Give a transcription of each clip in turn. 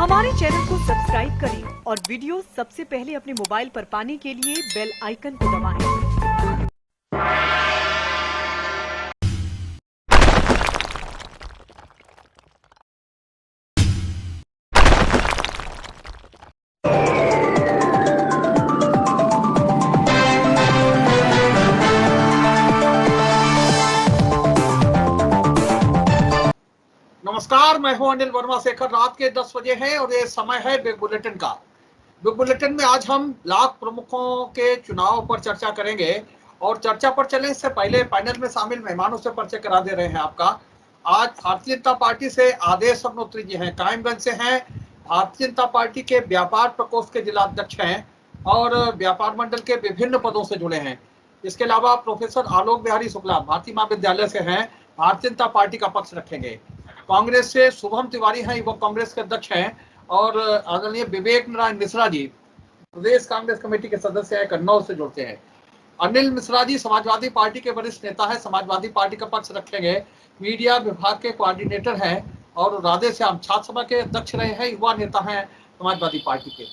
हमारे चैनल को सब्सक्राइब करें और वीडियो सबसे पहले अपने मोबाइल पर पाने के लिए बेल आइकन को दबाएं। नमस्कार, मैं हूं अनिल वर्मा। शेखर रात के 10 बजे हैं और ये समय है बिग बुलेटिन का। बिग बुलेटिन में आज हम ब्लॉक प्रमुखों के चुनाव पर चर्चा करेंगे और चर्चा पर चलें इससे पहले पैनल में शामिल मेहमानों से परिचय करा दे रहे हैं आपका। आज भारतीय जनता पार्टी से आदेश अग्निहोत्री जी हैं, कायमगंज से हैं, भारतीय जनता पार्टी के व्यापार प्रकोष्ठ के जिला अध्यक्ष हैं और व्यापार मंडल के विभिन्न पदों से जुड़े हैं। इसके अलावा प्रोफेसर आलोक बिहारी शुक्ला भारतीय महाविद्यालय से हैं, भारतीय जनता पार्टी का पक्ष रखेंगे। कांग्रेस से शुभम तिवारी हैं, वो कांग्रेस के अध्यक्ष हैं और आदरणीय विवेक नारायण मिश्रा जी प्रदेश कांग्रेस कमेटी के सदस्य हैं, कन्नौज से जुड़ते हैं। अनिल मिश्रा जी समाजवादी पार्टी के वरिष्ठ नेता हैं, समाजवादी पार्टी का पक्ष रखेंगे, मीडिया विभाग के कोऑर्डिनेटर हैं और राधे श्याम छात्र सभा के अध्यक्ष रहे हैं, युवा नेता हैं समाजवादी पार्टी के।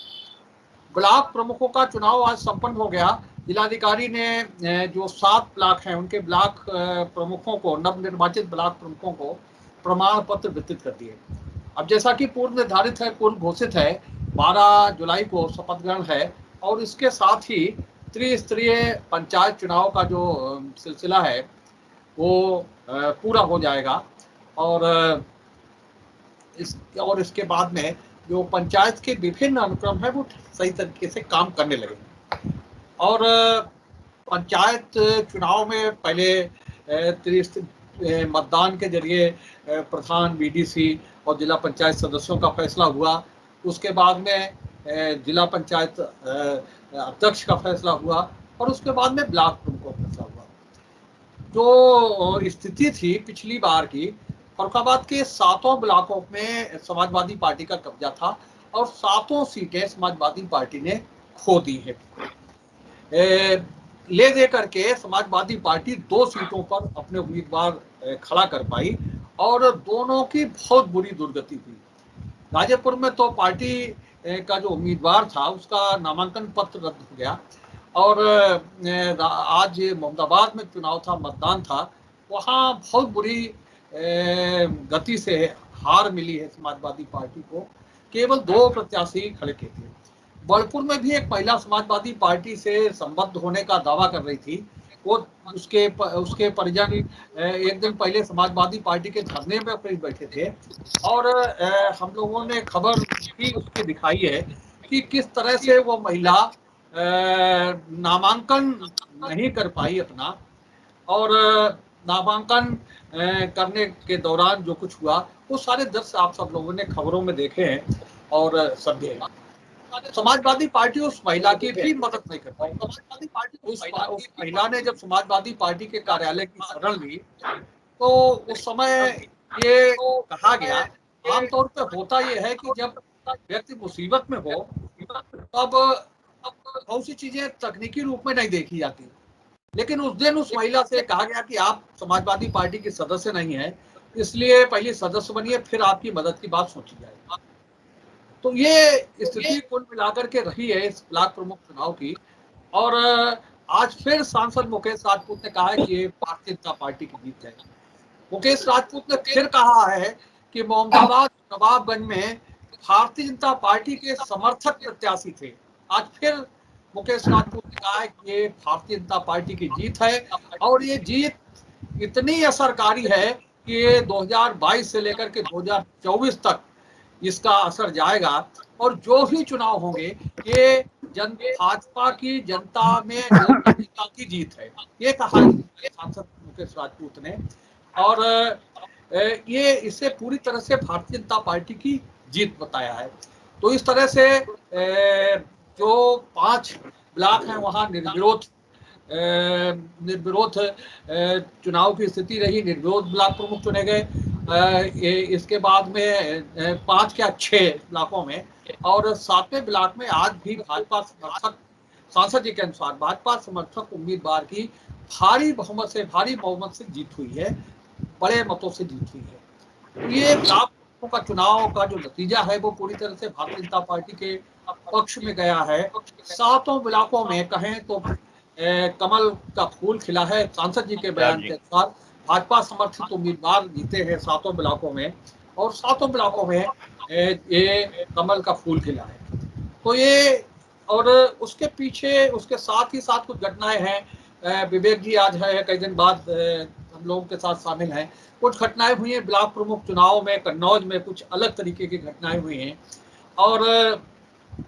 ब्लॉक प्रमुखों का चुनाव आज संपन्न हो गया। जिलाधिकारी ने जो 7 ब्लॉक हैं उनके ब्लॉक प्रमुखों को, नवनिर्वाचित ब्लॉक प्रमुखों को प्रमाण पत्र वितरित कर दिए। अब जैसा कि पूर्व निर्धारित है, पूर्व घोषित है, 12 जुलाई को शपथ ग्रहण है और इसके साथ ही त्रिस्तरीय पंचायत चुनाव का जो सिलसिला है वो पूरा हो जाएगा और इसके बाद में जो पंचायत के विभिन्न अनुक्रम है वो सही तरीके से काम करने लगे। और पंचायत चुनाव में पहले मतदान के जरिए प्रधान, बीडीसी और जिला पंचायत सदस्यों का फैसला हुआ। उसके बाद में जिला पंचायत अध्यक्ष का फैसला हुआ और उसके बाद में ब्लॉक प्रमुख का फैसला हुआ। जो स्थिति थी पिछली बार की, फर्रुखाबाद के 7 ब्लॉकों में समाजवादी पार्टी का कब्जा था और 7 सीटें समाजवादी पार्टी ने खो दी है। ले दे करके समाजवादी पार्टी 2 सीटों पर अपने उम्मीदवार खड़ा कर पाई और दोनों की बहुत बुरी दुर्गति हुई। गाजीपुर में तो पार्टी का जो उम्मीदवार था उसका नामांकन पत्र रद्द हो गया और आज मोहम्मदाबाद में चुनाव था, मतदान था, वहाँ बहुत बुरी गति से हार मिली है समाजवादी पार्टी को। केवल 2 प्रत्याशी खड़े किए थे। बलपुर में भी एक महिला समाजवादी पार्टी से संबद्ध होने का दावा कर रही थी। वो उसके परिजन एक दिन पहले समाजवादी पार्टी के धरने में बैठे थे और हम लोगों ने खबर भी उसकी दिखाई है कि किस तरह से वो महिला नामांकन नहीं कर पाई अपना और नामांकन करने के दौरान जो कुछ हुआ वो सारे दृश्य आप सब लोगों ने खबरों में देखे हैं और समझे हैं। समाजवादी पार्टी उस महिला की भी मदद नहीं कर पाई। समाजवादी पार्टी उस महिला ने जब समाजवादी पार्टी के कार्यालय की शरण ली तो उस समय ये कहा गया, आमतौर पे होता ये है कि जब व्यक्ति मुसीबत में हो तब बहुत सी चीजें तकनीकी रूप में नहीं देखी जाती, लेकिन उस दिन उस महिला से कहा गया कि आप समाजवादी पार्टी की सदस्य नहीं है, इसलिए पहले सदस्य बनिए, फिर आपकी मदद की बात सोची जाएगी। तो ये स्थिति कुल मिलाकर के रही है इस ब्लॉक प्रमुख चुनाव की। और आज फिर सांसद मुकेश राजपूत ने कहा है कि ये भारतीय जनता पार्टी की जीत है। मुकेश राजपूत ने फिर कहा है कि मोहम्मदाबाद, नवाबगंज में भारतीय जनता पार्टी के समर्थक प्रत्याशी थे। आज फिर मुकेश राजपूत ने कहा है कि ये भारतीय जनता पार्टी की जीत है और ये जीत इतनी असरकारी है कि ये 2022 से लेकर के 2024 तक इसका असर जाएगा और जो भी चुनाव होंगे ये भाजपा की जनता में जनता की जीत है, ये कहा सांसद मुकेश राजपूत ने। और ये इसे पूरी तरह से भारतीय जनता पार्टी की जीत बताया है। तो इस तरह से जो 5 ब्लॉक हैं वहाँ निर्विरोध चुनाव की स्थिति रही, निर्विरोध ब्लॉक प्रमुख चुने गए। इसके बाद में 5 या 6 ब्लॉकों में और 7वें ब्लॉक में आज भी भाजपा समर्थक, सांसद जी के अनुसार भाजपा समर्थक उम्मीदवार की भारी बहुमत से जीत हुई है, बड़े मतों से जीत हुई है। ये ब्लॉक का चुनाव का जो नतीजा है वो पूरी तरह से भारतीय जनता पार्टी के पक्ष में गया है। सातों इलाकों में कहें तो कमल का फूल खिला है। सांसद जी के बयान के अनुसार भाजपा समर्थित उम्मीदवार जीते हैं सातों इलाकों में, और सातों इलाकों में ये कमल का फूल खिला है। तो ये, और उसके पीछे उसके साथ ही साथ कुछ घटनाएं हैं। विवेक जी आज है कई दिन बाद हम लोगों के साथ शामिल हैं। कुछ घटनाएं हुई हैं ब्लॉक प्रमुख चुनाव में, कन्नौज में कुछ अलग तरीके की घटनाएं हुई हैं, और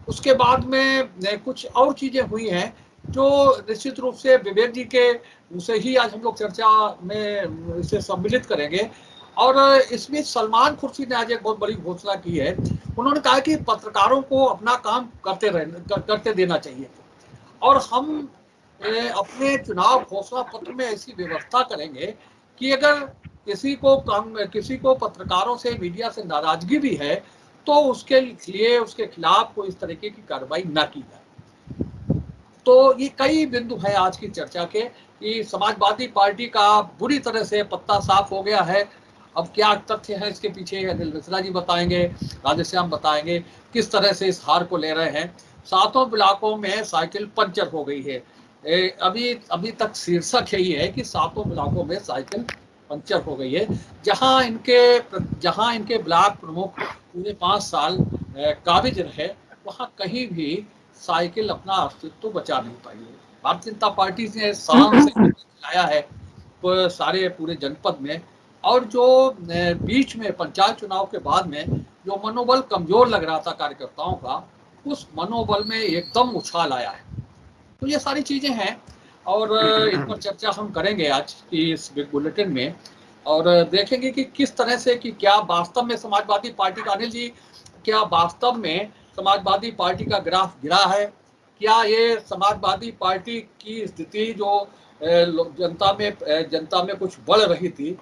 उसके बाद में कुछ और चीजें हुई हैं जो निश्चित रूप से विवेक जी के उसे ही आज हम लोग चर्चा में इसे सम्मिलित करेंगे। और इसमें सलमान खुर्शीद ने आज एक बहुत बड़ी घोषणा की है। उन्होंने कहा कि पत्रकारों को अपना काम करते देना चाहिए, और हम अपने चुनाव घोषणा पत्र में ऐसी व्यवस्था करेंगे कि अगर किसी को पत्रकारों से, मीडिया से नाराजगी भी है तो उसके लिए उसके खिलाफ कोई इस तरीके की कार्रवाई ना की जाए। तो ये कई बिंदु हैं आज की चर्चा के कि समाजवादी पार्टी का बुरी तरह से पत्ता साफ हो गया है। अब क्या तथ्य है इसके पीछे, अनिल मिश्रा जी बताएंगे, राधेश्याम बताएंगे किस तरह से इस हार को ले रहे हैं। सातों इलाकों में साइकिल पंचर हो गई है। अभी तक शीर्षक यही है कि सातों इलाकों में साइकिल पंचर हो गई है। जहां इनके ब्लॉक प्रमुख पूरे 5 साल काबिज रहे, वहां कहीं भी साइकिल अपना अस्तित्व बचा नहीं पाई है। भारतीय जनता पार्टी ने शान से चलाया है तो सारे पूरे जनपद में, और जो बीच में पंचायत चुनाव के बाद में जो मनोबल कमजोर लग रहा था कार्यकर्ताओं का, उस मनोबल में एकदम उछाल आया है। तो ये सारी चीजें हैं, और इन पर चर्चा हम करेंगे आज की इस बिग बुलेटिन में, और देखेंगे कि किस तरह से, कि क्या वास्तव में समाजवादी पार्टी का, अनिल जी, क्या वास्तव में समाजवादी पार्टी का ग्राफ गिरा है? क्या ये समाजवादी पार्टी की स्थिति जो जनता में कुछ बढ़ रही थी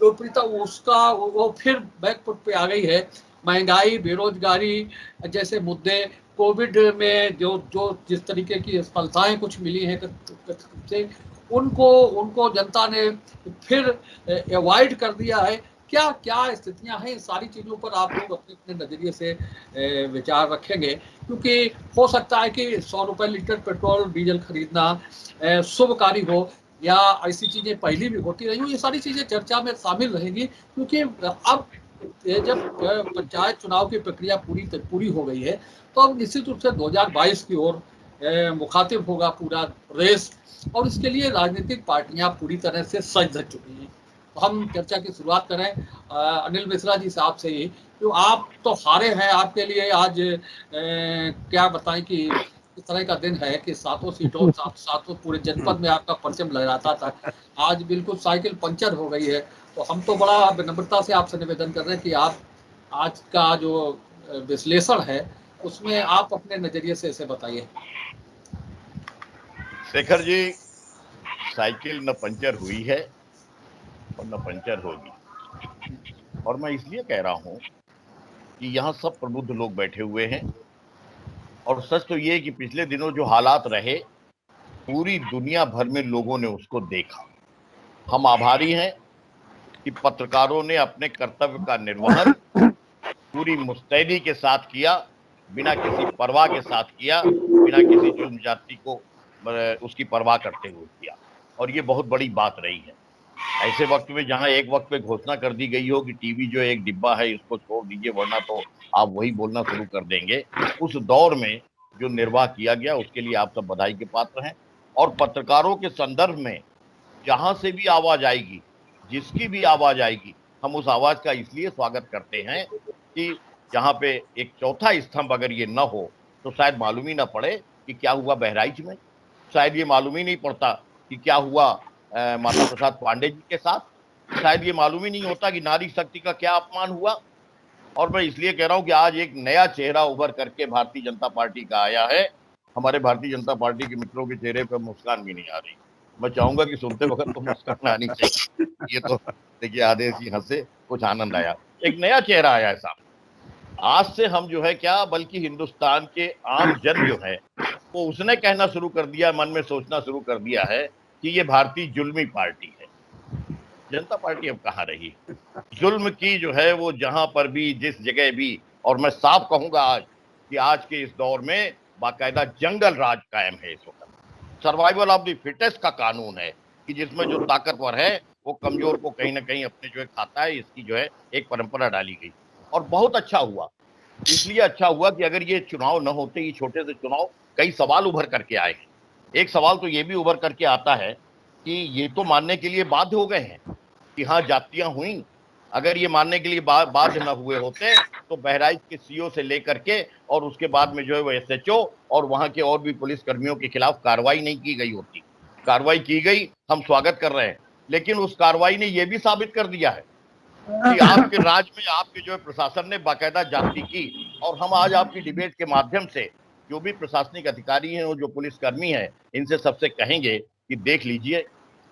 लोकप्रियता, उसका वो फिर बैकफुट पे आ गई है? महंगाई, बेरोजगारी जैसे मुद्दे, कोविड में जो जो जिस तरीके की सफलताएं कुछ मिली हैं से, उनको उनको जनता ने फिर अवॉइड कर दिया है। क्या क्या स्थितियां हैं? सारी चीजों पर आप लोग अपने अपने नजरिए से विचार रखेंगे, क्योंकि हो सकता है कि 100 रुपए लीटर पेट्रोल डीजल खरीदना शुभकारी हो, या ऐसी चीजें पहले भी होती रही हो। ये सारी चीजें चर्चा में शामिल रहेंगी, क्योंकि अब जब पंचायत चुनाव की प्रक्रिया पूरी हो गई है, तो अब निश्चित रूप से 2022 की ओर मुखातिब होगा पूरा रेस, और इसके लिए राजनीतिक पार्टियां पूरी तरह से सज धज चुकी हैं। तो हम चर्चा की शुरुआत करें अनिल मिश्रा जी साहब से ही। तो आप तो हारे हैं, आपके लिए आज क्या बताएं कि इस तरह का दिन है कि सातों सीटों सातों पूरे जनपद में आपका परचम लहराता था, आज बिल्कुल साइकिल पंचर हो गई है। तो हम तो बड़ा विनम्रता से आपसे निवेदन कर रहे हैं कि आप आज का जो विश्लेषण है उसमें आप अपने नजरिए से इसे बताइए। शेखर जी, साइकिल न पंचर हुई है और न पंचर होगी, और मैं इसलिए कह रहा हूं कि यहाँ सब प्रबुद्ध लोग बैठे हुए हैं, और सच तो ये कि पिछले दिनों जो हालात रहे पूरी दुनिया भर में लोगों ने उसको देखा। हम आभारी हैं कि पत्रकारों ने अपने कर्तव्य का निर्वहन पूरी मुस्तैदी के साथ किया, बिना किसी परवाह के साथ किया, बिना किसी जुल्म जाति को उसकी परवाह करते हुए किया, और ये बहुत बड़ी बात रही है। ऐसे वक्त में जहां एक वक्त पे घोषणा कर दी गई हो कि टीवी जो एक डिब्बा है इसको छोड़ दीजिए वरना तो आप वही बोलना शुरू कर देंगे, उस दौर में जो निर्वाह किया गया उसके लिए आप सब बधाई के पात्र हैं। और पत्रकारों के संदर्भ में जहां से भी आवाज आएगी, जिसकी भी आवाज आएगी, हम उस आवाज का इसलिए स्वागत करते हैं कि जहां पे एक चौथा स्तंभ अगर ये न हो तो शायद मालूम ही ना पड़े कि क्या हुआ बहराइच में, शायद ये मालूम ही नहीं पड़ता कि क्या हुआ माता प्रसाद पांडे जी के साथ, शायद ये मालूम ही नहीं होता कि नारी शक्ति का क्या अपमान हुआ। और मैं इसलिए कह रहा हूं कि आज एक नया चेहरा उभर करके भारतीय जनता पार्टी का आया है। हमारे भारतीय जनता पार्टी के मित्रों के चेहरे पर मुस्कान भी नहीं आ रही। मैं चाहूंगा कि सुनते वक्त तो मुस्कान आनी चाहिए। ये तो देखिए आदेश जी हंसे, कुछ आनंद आया, एक नया चेहरा आया है साहब। आज से हम जो है क्या, बल्कि हिंदुस्तान के आम जन जो है वो उसने कहना शुरू कर दिया, मन में सोचना शुरू कर दिया है कि ये भारतीय जुल्मी पार्टी है। जनता पार्टी अब कहाँ रही। जुल्म की जो है वो जहां पर भी जिस जगह भी, और मैं साफ कहूंगा आज कि आज के इस दौर में बाकायदा जंगल राज कायम है। इस वक्त सर्वाइवल ऑफ द फिटेस्ट का कानून है कि जिसमें जो ताकतवर है वो कमजोर को कहीं ना कहीं अपने जो है खाता है। इसकी जो है एक परंपरा डाली गई और बहुत अच्छा हुआ। इसलिए अच्छा हुआ कि अगर ये चुनाव न होते, ये छोटे से चुनाव, कई सवाल उभर करके आए हैं। एक सवाल तो ये भी उभर करके आता है कि ये तो मानने के लिए बाध्य हो गए हैं कि हाँ जातियां हुई। अगर ये मानने के लिए बाध्य न हुए होते तो बहराइच के सीओ से लेकर के और उसके बाद में जो है वो एसएचओ और वहां के और भी पुलिस कर्मियों के खिलाफ कार्रवाई नहीं की गई होती। कार्रवाई की गई, हम स्वागत कर रहे हैं, लेकिन उस कार्रवाई ने यह भी साबित कर दिया है कि आपके राज में आपके जो है प्रशासन ने बाकायदा जाति की। और हम आज आपकी डिबेट के माध्यम से जो भी प्रशासनिक अधिकारी हैं और जो पुलिसकर्मी हैं, इनसे सबसे कहेंगे कि देख लीजिए,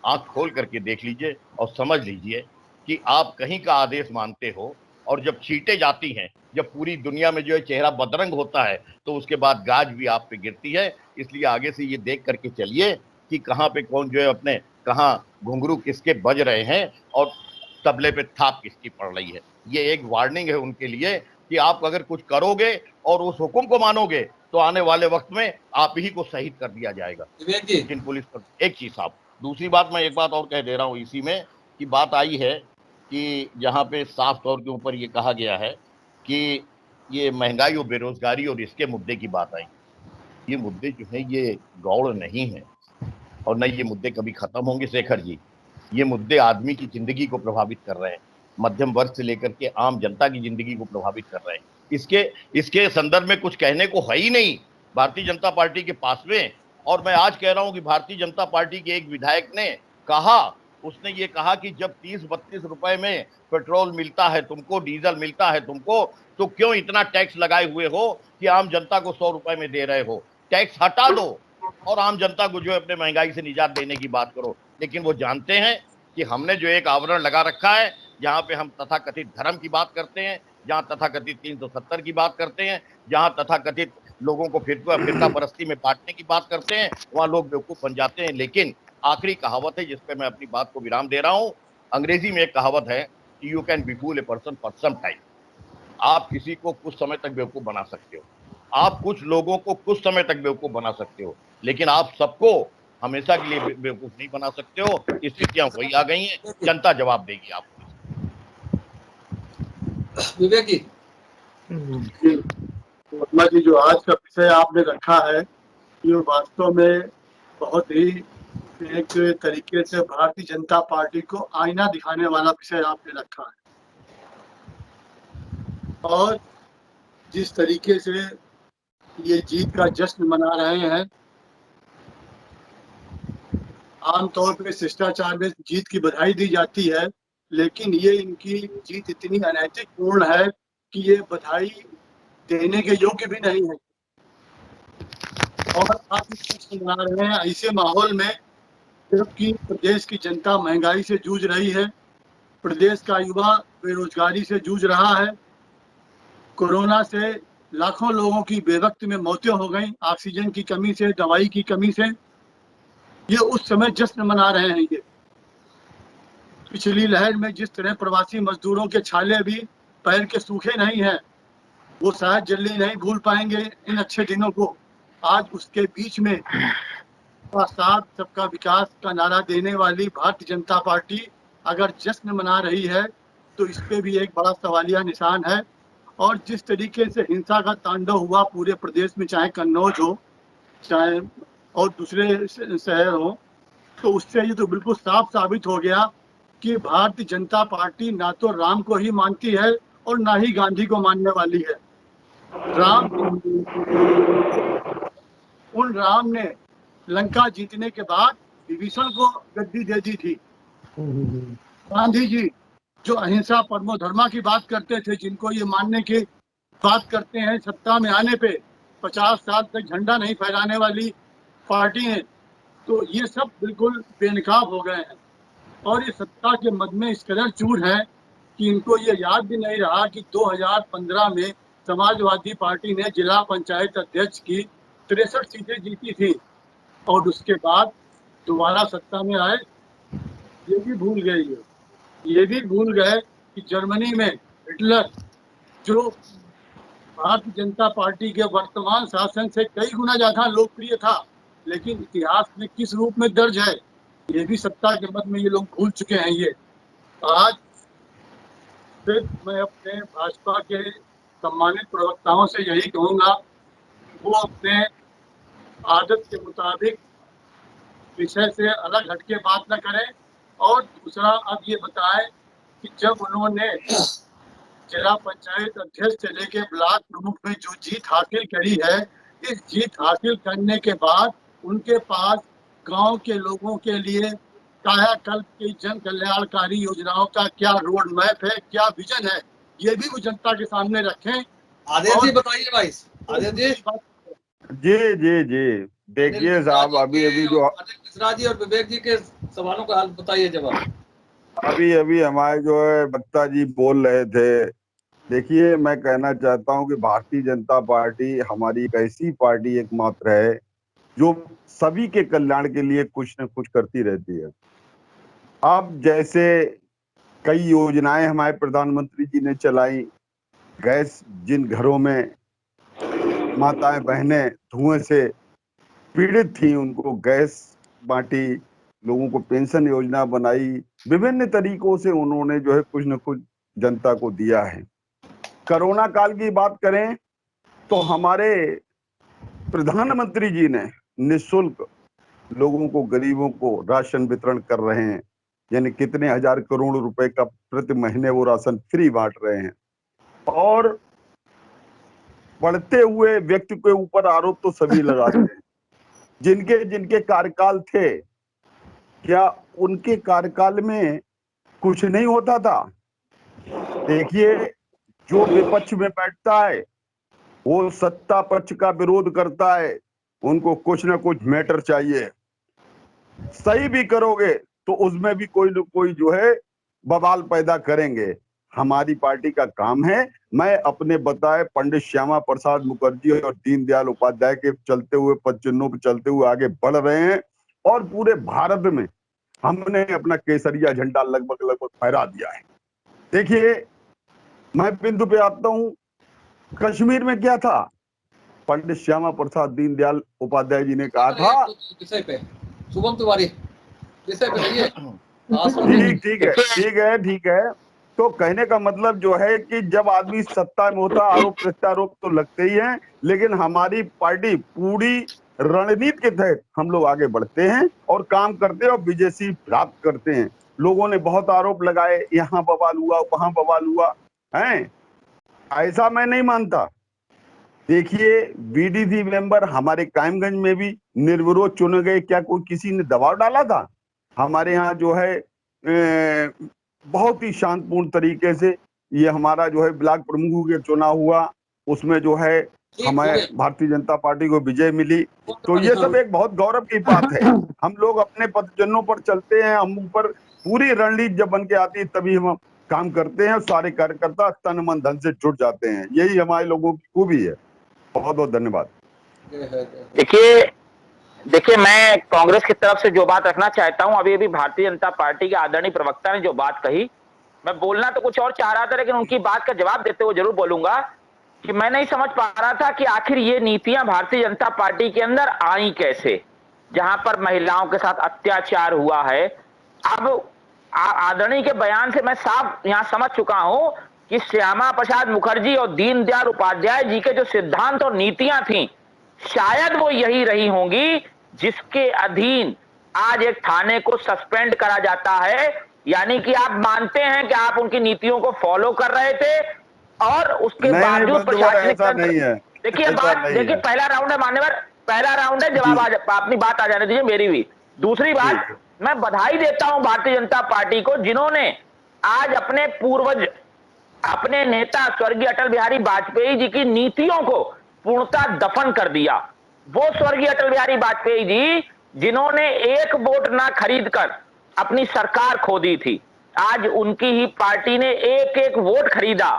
आंख खोल करके देख लीजिए और समझ लीजिए कि आप कहीं का आदेश मानते हो और जब छींटे जाती हैं, जब पूरी दुनिया में जो है चेहरा बदरंग होता है, तो उसके बाद गाज भी आप पे गिरती है। इसलिए आगे से ये देख करके चलिए कि कहाँ पे कौन जो है अपने कहाँ घुंघरू किसके बज रहे हैं और तबले पे थाप किसकी पड़ रही है। ये एक वार्निंग है उनके लिए कि आप अगर कुछ करोगे और उस हुक्म को मानोगे तो आने वाले वक्त में आप ही को शहीद कर दिया जाएगा। लेकिन पुलिस पर एक चीज साहब, दूसरी बात मैं एक बात और कह दे रहा हूं इसी में कि बात आई है कि यहाँ पे साफ तौर के ऊपर ये कहा गया है कि ये महंगाई और बेरोजगारी और इसके मुद्दे की बात आई। ये मुद्दे जो है ये गौड़ नहीं है और न ये मुद्दे कभी खत्म होंगे शेखर जी। ये मुद्दे आदमी की जिंदगी को प्रभावित कर रहे हैं, मध्यम वर्ग से लेकर के आम जनता की जिंदगी को प्रभावित कर रहे हैं। इसके संदर्भ में कुछ कहने को है ही नहीं भारतीय जनता पार्टी के पास में। और मैं आज कह रहा हूं कि भारतीय जनता पार्टी के एक विधायक ने कहा, उसने ये कहा कि जब 30-32 रुपए में पेट्रोल मिलता है तुमको, डीजल मिलता है तुमको, तो क्यों इतना टैक्स लगाए हुए हो कि आम जनता को 100 रुपए में दे रहे हो। टैक्स हटा दो और आम जनता को जो है अपने महंगाई से निजात देने की बात करो। लेकिन वो जानते हैं कि हमने जो एक आवरण लगा रखा है, जहां पे हम तथाकथित धर्म की बात करते हैं, जहां तथाकथित 370 की बात करते हैं, जहां तथाकथित लोगों को फिरका परस्ती में बांटने की बात करते हैं, वहां लोग बेवकूफ बन जाते हैं। लेकिन आखिरी कहावत है जिसपे मैं अपनी बात को विराम दे रहा हूं। अंग्रेजी में एक कहावत है कि you can be fool a person for some time. आप किसी को कुछ समय तक बेवकूफ बना सकते हो, आप कुछ लोगों को कुछ समय तक बेवकूफ बना सकते हो, लेकिन आप सबको हमेशा के लिए बेवकूफ नहीं बना सकते हो। स्थितियां वही आ गई हैं, जनता जवाब देगी आपको। विवेक जी, वर्मा जी, जो आज का विषय आपने रखा है ये वास्तव में बहुत ही एक तरीके से भारतीय जनता पार्टी को आईना दिखाने वाला विषय आपने रखा है। और जिस तरीके से ये जीत का जश्न मना रहे हैं, आमतौर पे शिष्टाचार में जीत की बधाई दी जाती है, लेकिन ये इनकी जीत इतनी अनैतिकपूर्ण है कि ये बधाई देने के योग्य भी नहीं है। और आप जश्न मना रहे हैं ऐसे माहौल में जबकि प्रदेश की जनता महंगाई से जूझ रही है, प्रदेश का युवा बेरोजगारी से जूझ रहा है, कोरोना से लाखों लोगों की बेवक्त में मौतें हो गई, ऑक्सीजन की कमी से, दवाई की कमी से। ये उस समय जश्न मना रहे हैं। ये पिछली लहर में जिस तरह प्रवासी मजदूरों के छाले भी पैर के सूखे नहीं हैं, वो शायद जल्दी नहीं भूल पाएंगे इन अच्छे दिनों को। आज उसके बीच में सबका साथ सबका विकास का नारा देने वाली भारतीय जनता पार्टी अगर जश्न मना रही है तो इस पे भी एक बड़ा सवालिया निशान है। और जिस तरीके से हिंसा का तांडव हुआ पूरे प्रदेश में, चाहे कन्नौज हो चाहे और दूसरे शहर हो, तो उससे ये तो बिल्कुल साफ साबित हो गया कि भारतीय जनता पार्टी ना तो राम को ही मानती है और ना ही गांधी को मानने वाली है। राम ने लंका जीतने के बाद विभीषण को गद्दी दे दी थी। गांधी जी जो अहिंसा परमो धर्मा की बात करते थे, जिनको ये मानने की बात करते हैं सत्ता में आने पे 50 साल तक झंडा नहीं फहराने वाली पार्टी है, तो ये सब बिल्कुल बेनकाब हो गए हैं। और ये सत्ता के मद में इस कदर चूर है कि इनको ये याद भी नहीं रहा कि 2015 में समाजवादी पार्टी ने जिला पंचायत अध्यक्ष की 63 सीटें जीती थी और उसके बाद दोबारा सत्ता में आए, ये भी भूल गई है। ये भी भूल गए कि जर्मनी में हिटलर, जो भारतीय जनता पार्टी के वर्तमान शासन से कई गुना ज्यादा लोकप्रिय था, लेकिन इतिहास में किस रूप में दर्ज है ये भी सत्ता के मद में ये लोग भूल चुके हैं। ये आज फिर मैं अपने भाजपा के सम्मानित प्रवक्ताओं से यही कहूंगा, वो अपने आदत के मुताबिक विषय से अलग हटके बात न करें। और दूसरा, अब ये बताएं कि जब उन्होंने जिला पंचायत अध्यक्ष से लेके ब्लॉक प्रमुख में जो जीत हासिल करी है, इस जीत हासिल करने के बाद उनके पास गांव के लोगों के लिए कायाकल्प की जन कल्याणकारी योजनाओं का क्या रोड मैप है, क्या विजन है, ये भी वो जनता के सामने रखें। आदेश जी बताइए भाई, आदेश जी। जी जी जी, देखिए साहब, अभी जो मिश्रा जी और विवेक जी के सवालों का हल बताइए, जवाब। अभी हमारे जो है वक्ता जी बोल रहे थे, देखिए मैं कहना चाहता हूं कि भारतीय जनता पार्टी हमारी एक ऐसी पार्टी एकमात्र है जो सभी के कल्याण के लिए कुछ न कुछ करती रहती है। अब जैसे कई योजनाएं हमारे प्रधानमंत्री जी ने चलाई, गैस जिन घरों में माताएं बहनें धुएं से पीड़ित थी उनको गैस बांटी, लोगों को पेंशन योजना बनाई, विभिन्न तरीकों से उन्होंने जो है कुछ न कुछ जनता को दिया है। कोरोना काल की बात करें तो हमारे प्रधानमंत्री जी ने निःशुल्क लोगों को, गरीबों को राशन वितरण कर रहे हैं, यानी कितने हजार करोड़ रुपए का प्रति महीने वो राशन फ्री बांट रहे हैं। और बढ़ते हुए व्यक्ति के ऊपर आरोप तो सभी लगाते हैं, जिनके जिनके कार्यकाल थे, क्या उनके कार्यकाल में कुछ नहीं होता था? देखिए, जो विपक्ष में बैठता है वो सत्ता पक्ष का विरोध करता है, उनको कुछ ना कुछ मैटर चाहिए। सही भी करोगे तो उसमें भी कोई न कोई जो है बवाल पैदा करेंगे। हमारी पार्टी का काम है, मैं अपने बताए पंडित श्यामा प्रसाद मुखर्जी और दीनदयाल उपाध्याय के चलते हुए पद चिन्हों पर चलते हुए आगे बढ़ रहे हैं, और पूरे भारत में हमने अपना केसरिया झंडा लगभग फहरा दिया है। देखिए, मैं बिंदु पे आता हूं, कश्मीर में क्या था? पंडित श्यामा प्रसाद दीनदयाल उपाध्याय जी ने कहा था, विषय पे शुभम तिवारी विषय पे कहिए। ठीक है। तो कहने का मतलब जो है कि जब आदमी सत्ता में होता, आरोप प्रत्यारोप तो लगते ही हैं, लेकिन हमारी पार्टी पूरी रणनीति के तहत हम लोग आगे बढ़ते हैं और काम करते हैं और विजय प्राप्त करते हैं। लोगों ने बहुत आरोप लगाए, यहाँ बवाल हुआ, वहां बवाल हुआ है, ऐसा मैं नहीं मानता। देखिए, बीडीसी मेंबर हमारे कायमगंज में भी निर्विरोध चुने गए, क्या कोई किसी ने दबाव डाला था? हमारे यहाँ जो है बहुत ही शांतिपूर्ण तरीके से ये हमारा जो है ब्लॉक प्रमुखों के चुनाव हुआ, उसमें जो है हमें भारतीय जनता पार्टी को विजय मिली। तो ये सब एक बहुत गौरव की बात है। हम लोग अपने पदचिन्हों पर चलते हैं, हम ऊपर पूरी रणनीति जब बन के आती है तभी हम काम करते हैं, सारे कार्यकर्ता तन मन धन से जुट जाते हैं, यही हमारे लोगों की खूबी है। बहुत बहुत धन्यवाद। देखिए मैं कांग्रेस की तरफ से जो बात रखना चाहता हूं, अभी भारतीय जनता पार्टी के आदरणीय प्रवक्ता ने जो बात कही, मैं बोलना तो कुछ और चाह रहा था, लेकिन उनकी बात का जवाब देते हुए जरूर बोलूंगा कि मैं नहीं समझ पा रहा था कि आखिर ये नीतियां भारतीय जनता पार्टी के अंदर आई कैसे, जहां पर महिलाओं के साथ अत्याचार हुआ है। अब आदरणीय के बयान से मैं साफ यहां समझ चुका हूं कि श्यामा प्रसाद मुखर्जी और दीनदयाल उपाध्याय जी के जो सिद्धांत और नीतियां थी, शायद वो यही रही होंगी जिसके अधीन आज एक थाने को सस्पेंड करा जाता है। यानी कि आप मानते हैं कि आप उनकी नीतियों को फॉलो कर रहे थे और उसके बावजूद प्रशासनिक देखिए पहला राउंड है मान्यवर, पहला राउंड है, जवाब अपनी बात आ जाने दीजिए, मेरी भी। दूसरी बात, मैं बधाई देता हूं भारतीय जनता पार्टी को, जिन्होंने आज अपने पूर्वज, अपने नेता स्वर्गीय अटल बिहारी वाजपेयी जी की नीतियों को पूर्णतः दफन कर दिया। वो स्वर्गीय अटल बिहारी वाजपेयी जी जिन्होंने एक वोट ना खरीद कर अपनी सरकार खो दी थी, आज उनकी ही पार्टी ने एक एक वोट खरीदा,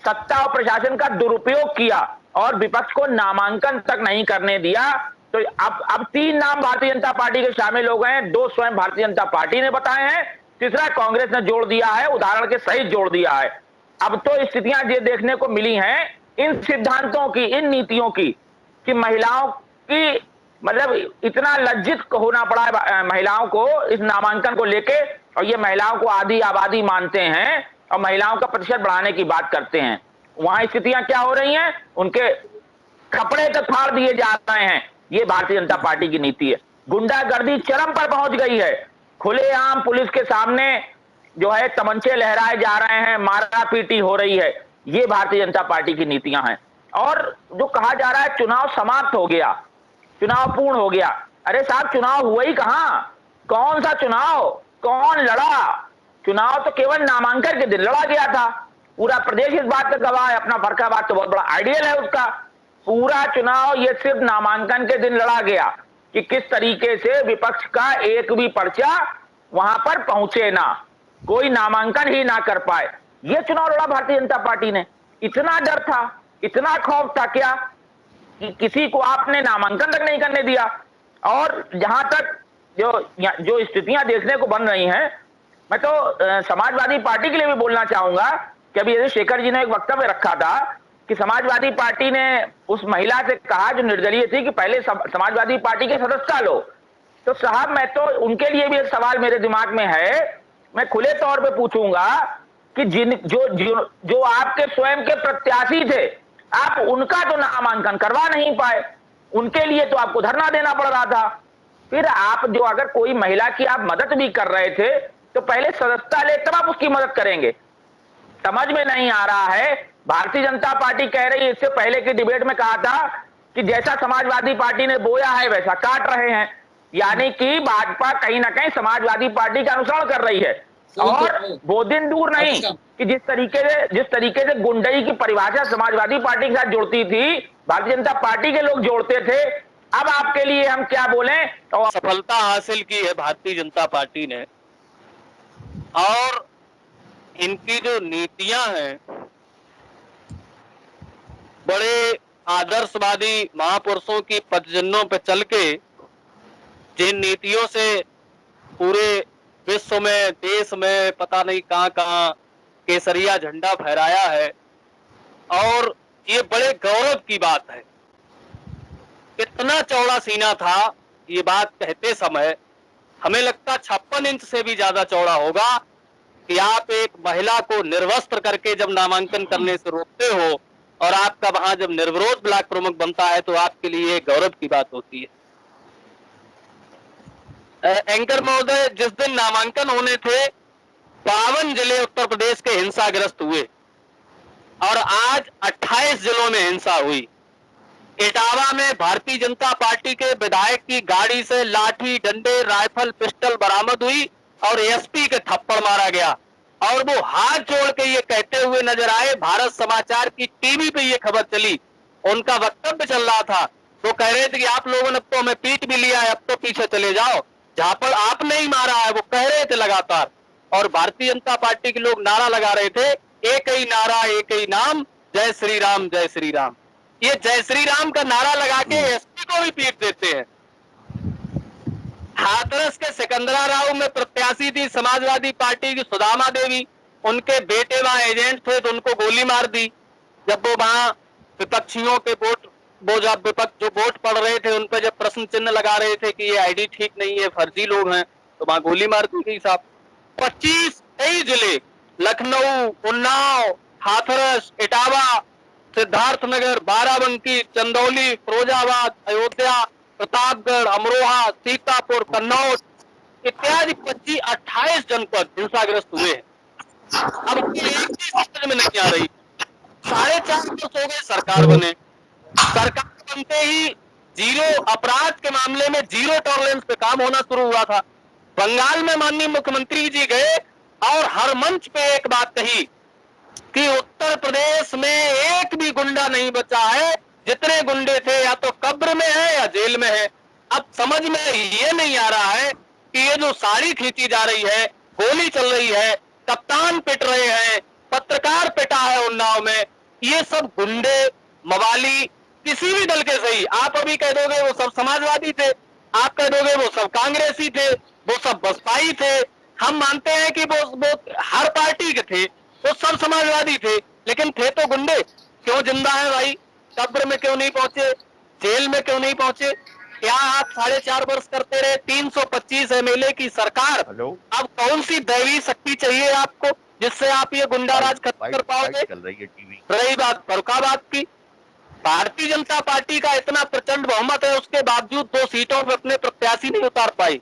सत्ता और प्रशासन का दुरुपयोग किया और विपक्ष को नामांकन तक नहीं करने दिया। तो अब 3 नाम भारतीय जनता पार्टी के शामिल हो गए हैं, 2 स्वयं भारतीय जनता पार्टी ने बताए हैं तीसरा कांग्रेस ने जोड़ दिया है, उदाहरण के सहित जोड़ दिया है। अब तो स्थितियां ये देखने को मिली हैं इन सिद्धांतों की, इन नीतियों की, कि महिलाओं की मतलब इतना लज्जित होना पड़ा है महिलाओं को इस नामांकन को लेके, और ये महिलाओं को आधी आबादी मानते हैं और महिलाओं का प्रतिशत बढ़ाने की बात करते हैं। वहां स्थितियां क्या हो रही हैं, उनके कपड़े तो फाड़ दिए जा रहे हैं। ये भारतीय जनता पार्टी की नीति है। गुंडागर्दी चरम पर पहुंच गई है। खुलेआम पुलिस के सामने जो है तमंचे लहराए जा रहे हैं, मारा पीटी हो रही है। ये भारतीय जनता पार्टी की नीतियां हैं। और जो कहा जा रहा है चुनाव समाप्त हो गया, चुनाव पूर्ण हो गया, अरे साहब चुनाव हुआ ही कहां? कौन सा चुनाव? कौन लड़ा? चुनाव तो केवल नामांकन के दिन लड़ा गया था। पूरा प्रदेश इस बात का गवाह है। अपना फर्रुखाबाद तो बहुत बड़ा आइडियल है उसका। पूरा चुनाव ये सिर्फ नामांकन के दिन लड़ा गया कि किस तरीके से विपक्ष का एक भी पर्चा वहां पर पहुंचे ना, कोई नामांकन ही ना कर पाए। ये चुनाव लड़ा भारतीय जनता पार्टी ने। इतना डर था, इतना खौफ था क्या कि किसी को आपने नामांकन तक नहीं करने दिया। और जहां तक जो स्थितियां देखने को बन रही हैं, मैं तो समाजवादी पार्टी के लिए भी बोलना चाहूंगा कि अभी जैसे शेखर जी ने एक वक्तव्य रखा था कि समाजवादी पार्टी ने उस महिला से कहा जो निर्दलीय थी कि पहले समाजवादी पार्टी के सदस्यता लो। तो साहब मैं तो उनके लिए भी एक सवाल मेरे दिमाग में है, मैं खुले तौर पे पूछूंगा कि जो आपके स्वयं के प्रत्याशी थे, आप उनका तो नामांकन करवा नहीं पाए, उनके लिए तो आपको धरना देना पड़ रहा था। फिर आप जो अगर कोई महिला की आप मदद भी कर रहे थे तो पहले सदस्यता ले तब आप उसकी मदद करेंगे। समझ में नहीं आ रहा है। भारतीय जनता पार्टी कह रही है, इससे पहले की डिबेट में कहा था कि जैसा समाजवादी पार्टी ने बोया है वैसा काट रहे हैं, यानी कि भाजपा कहीं ना कहीं समाजवादी पार्टी का अनुसरण कर रही है। और वो दिन दूर नहीं कि जिस तरीके से गुंडई की परिभाषा समाजवादी पार्टी के साथ जोड़ती थी, भारतीय जनता पार्टी के लोग जोड़ते थे। अब आपके लिए हम क्या बोलें। और सफलता हासिल की है भारतीय जनता पार्टी ने, और इनकी जो नीतियां हैं बड़े आदर्शवादी महापुरुषों की पदचिन्हों पर चल के, जिन नीतियों से पूरे विश्व में, देश में पता नहीं कहां कहां केसरिया झंडा फहराया है। और ये बड़े गौरव की बात है। इतना चौड़ा सीना था, ये बात कहते समय हमें लगता 56 इंच से भी ज्यादा चौड़ा होगा कि आप एक महिला को निर्वस्त्र करके जब नामांकन करने से रोकते हो और आपका वहां जब निर्विरोध ब्लॉक प्रमुख बनता है तो आपके लिए गौरव की बात होती है। एंकर महोदय, जिस दिन नामांकन होने थे 52 जिले उत्तर प्रदेश के हिंसाग्रस्त हुए और आज 28 जिलों में हिंसा हुई। इटावा में भारतीय जनता पार्टी के विधायक की गाड़ी से लाठी, डंडे, राइफल, पिस्टल बरामद हुई और एसपी के थप्पड़ मारा गया। और वो हाथ जोड़ के ये कहते हुए नजर आए, भारत समाचार की टीवी पे ये खबर चली, उनका वक्तव्य चल रहा था, वो कह रहे थे कि आप लोगों ने तो हमें पीट भी लिया है, अब तो पीछे चले जाओ, जहां पर आपने ही मारा है, वो कह रहे थे लगातार। और भारतीय जनता पार्टी के लोग नारा लगा रहे थे, एक ही नारा, एक ही नाम, जय श्री राम, जय श्री राम। ये जय श्री राम का नारा लगा के एसपी को भी पीट देते हैं। हाथरस के सिकंदरा राव में प्रत्याशी थी समाजवादी पार्टी की सुदामा देवी, उनके बेटे वहां एजेंट थे तो उनको गोली मार दी। जब वो वहां विपक्षियों के वोट, वो जब विपक्ष जो वोट पड़ रहे थे उन पर जब प्रश्न चिन्ह लगा रहे थे कि ये आईडी ठीक नहीं है, फर्जी लोग हैं, तो वहां गोली मार दी गई साहब। 25 कई जिले, लखनऊ, उन्नाव, हाथरस, इटावा, सिद्धार्थनगर, बाराबंकी, चंदौली, फिरोजाबाद, अयोध्या, प्रतापगढ़, अमरोहा, सीतापुर, कन्नौज इत्यादि 28 जनपद हिंसाग्रस्त हुए हैं। अब एक भी समझ में नहीं आ रही। 4.5 वर्ष हो गए सरकार बने, सरकार बनते ही जीरो अपराध के मामले में जीरो टॉलरेंस पे काम होना शुरू हुआ था। बंगाल में माननीय मुख्यमंत्री जी गए और हर मंच पे एक बात कही कि उत्तर प्रदेश में एक भी गुंडा नहीं बचा है, जितने गुंडे थे या तो कब्र में है या जेल में है। अब समझ में ये नहीं आ रहा है कि ये जो साड़ी खींची जा रही है, गोली चल रही है, कप्तान पिट रहे हैं, पत्रकार पिटा है उन्नाव में, ये सब गुंडे, मवाली, किसी भी दल के सही, आप अभी कह दोगे वो सब समाजवादी थे, आप कह दोगे वो सब कांग्रेसी थे, वो सब बसपाई थे, हम मानते हैं कि वो हर पार्टी के थे, वो सब समाजवादी थे, लेकिन थे तो गुंडे। क्यों जिंदा है भाई? कब्र में क्यों नहीं पहुंचे? जेल में क्यों नहीं पहुंचे? क्या आप 4.5 वर्ष करते रहे? 325 MLA की सरकार, हेलो, अब कौन सी दैवी शक्ति चाहिए आपको जिससे आप ये गुंडा राज खत्म कर पाओगे? चल रही है टीवी। रही बात फरुखाबाद की, भारतीय जनता पार्टी का इतना प्रचंड बहुमत है, उसके बावजूद 2 सीटों पर अपने प्रत्याशी नहीं उतार पाई।